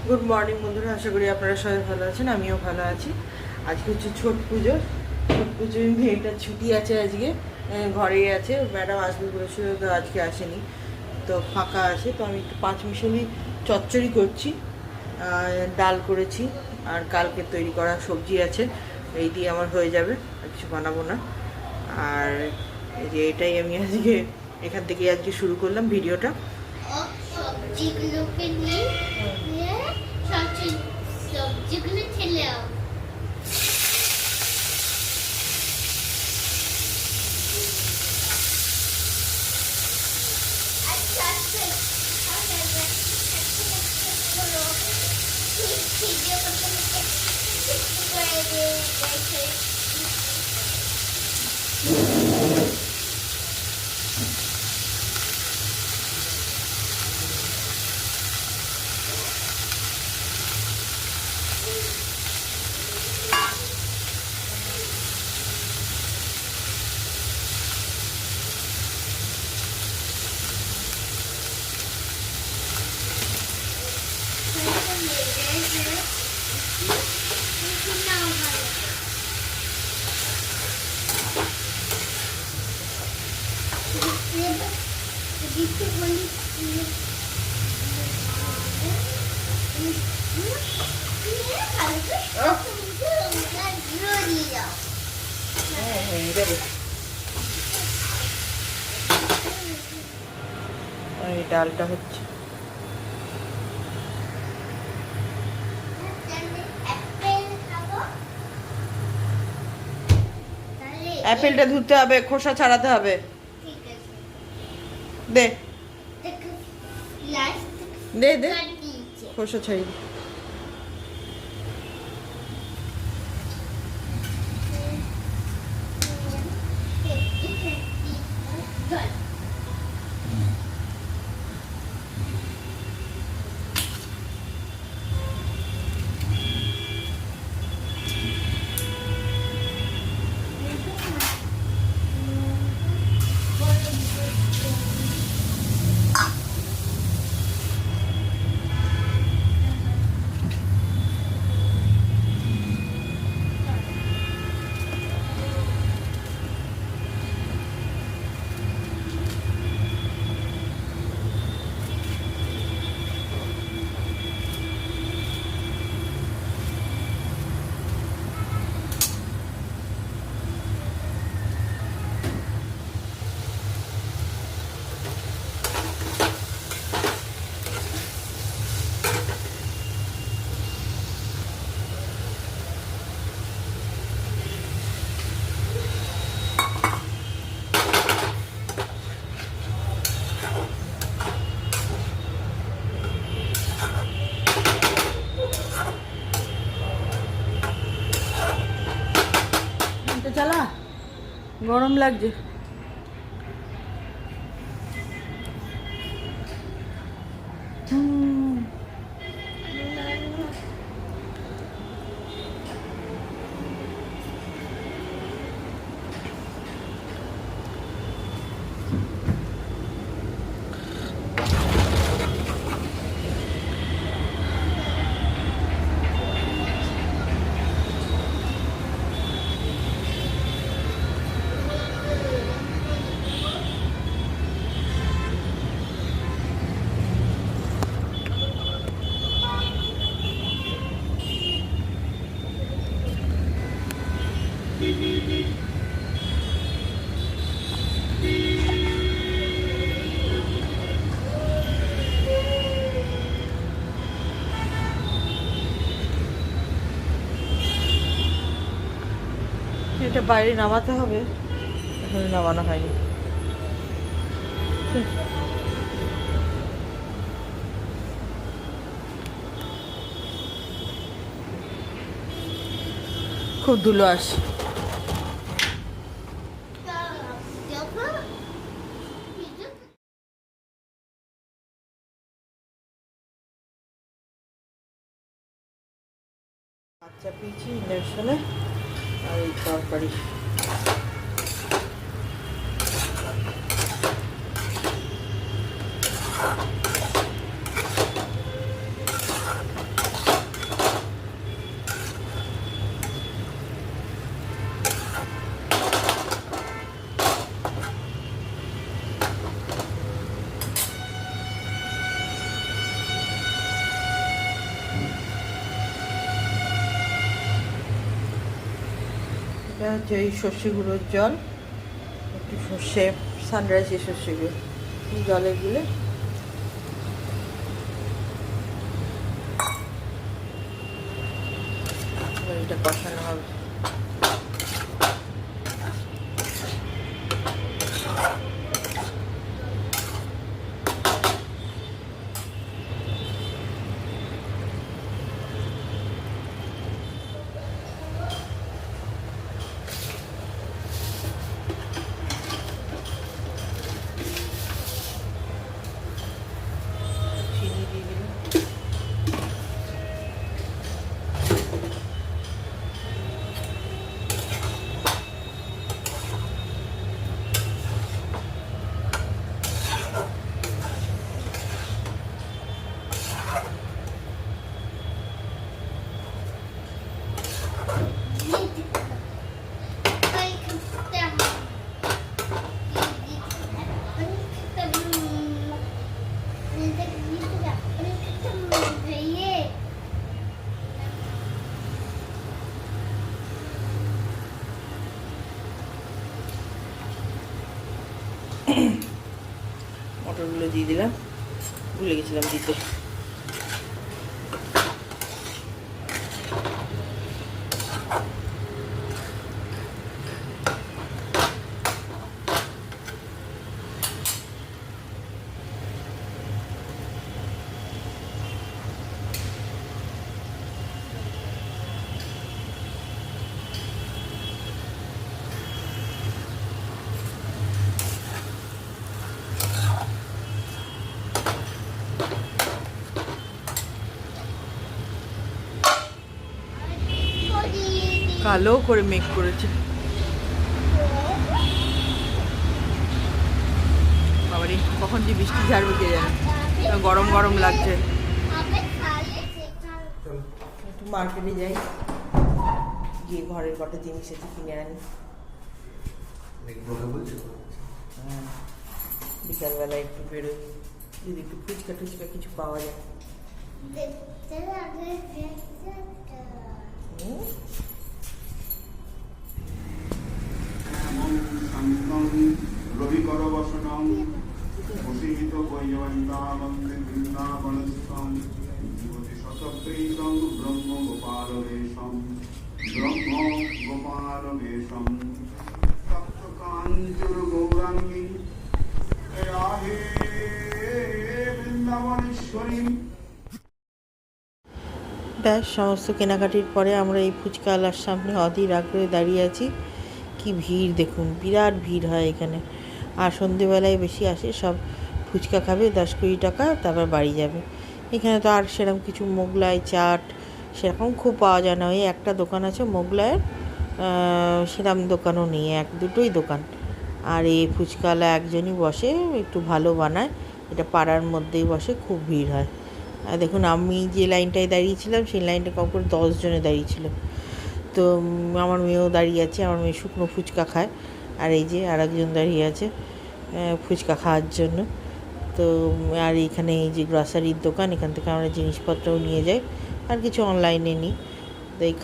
Good morning বন্ধুরা, আশা করি আপনারা সবাই ভালো আছেন। আমিও ভালো আছি। আজকে হচ্ছে ছট পুজো। ছট পুজোর মেয়েটা ছুটি আছে আজকে, ঘরেই আছে। ম্যাডাম আসবে বলেছিল, তো আজকে আসেনি, তো ফাঁকা আছে। তো আমি একটু পাঁচ মিশালি চচ্চড়ি করছি, ডাল করেছি, আর কালকে তৈরি করা সবজি আছে, এই দিয়ে আমার হয়ে যাবে, আর কিছু বানাবো না। আর এই যে এটাই আমি আজকে এখান থেকে আজকে শুরু করলাম ভিডিওটা। সবজিগুলোকে নিয়ে সবজিগুলো ঠেলাও। এই ডালটা হচ্ছে, অ্যাপেলটা ধুতে হবে, খোসা ছাড়াতে হবে। দে দে দে, খোসা ছাড়িয়ে দে। চালা, গরম লাগছে। এটা বাইরে নামাতে হবে, এখানে নামানো হয়নি। খুব ধুলো আসে। বাচ্চা পিছি ইন্ডাকশনে, আর এই তরকারি। এটা হচ্ছে এই সর্ষে গুঁড়োর জল, একটু সর্ষে সানরাইজের সর্ষে গুঁড়ো জলে গুলে এটা কষানো হবে। চিনি দিয়ে দিলাম। মটরগুলো দিয়ে দিলাম, ভুলে গেছিলাম দিতে। কালো করে মেক করেছে বাবারে, কখন যে বৃষ্টি ঝাড়বে কে জানে। গরম গরম লাগছে। একটু মার্কেটে যাই, গিয়ে ঘরের কটা জিনিস আছে কিনে আনি। হ্যাঁ, বিকালবেলা একটু বেরোই, যদি একটু ফুচকা টুচকা কিছু পাওয়া যায়। রবিকর বসনম বসীহিত বৈজয়ন্তাবন্দে বৃন্দাবনস্থম জীবতি শতপ্রীতং ব্রহ্ম গোপালবেশম ব্রহ্ম গোপালবেশম তপ্তকাঞ্চন গৌরাঙ্গী রাধে বৃন্দাবনেশ্বরী। ব্যাস সমস্ত কেনাকাটির পরে আমরা এই ফুচকাওয়ালার সামনে অধীর আগ্রহে দাঁড়িয়ে আছি। কি ভিড় দেখুন, বিরাট ভিড় হয় এখানে। আর সন্ধেবেলায় বেশি আসে, সব ফুচকা খাবে 10-20 টাকা, তারপর বাড়ি যাবে। এখানে তো আর সেরকম কিছু মোগলাই চাট সেরকম খুব পাওয়া যায় না। ওই একটা দোকান আছে মোগলাইয়ের, সেরকম দোকানও নেই, 1-2টোই দোকান। আর এই ফুচকাওয়ালা একজনই বসে, একটু ভালো বানায়। এটা পাড়ার মধ্যেই বসে, খুব ভিড় হয়। আর দেখুন, আমি যে লাইনটায় দাঁড়িয়েছিলাম সেই লাইনটা কখন 10 জনে দাঁড়িয়েছিল। তো আমার মেয়েও দাঁড়িয়ে আছে, আমার মেয়ে শুকনো ফুচকা খায়। আর এই যে আর একজন দাঁড়িয়ে আছে ফুচকা খাওয়ার জন্য। তো আর এইখানে এই যে গ্রসারির দোকান, এখান থেকে আমরা জিনিসপত্রও নিয়ে যাই, আর কিছু অনলাইনে নিই। তো এই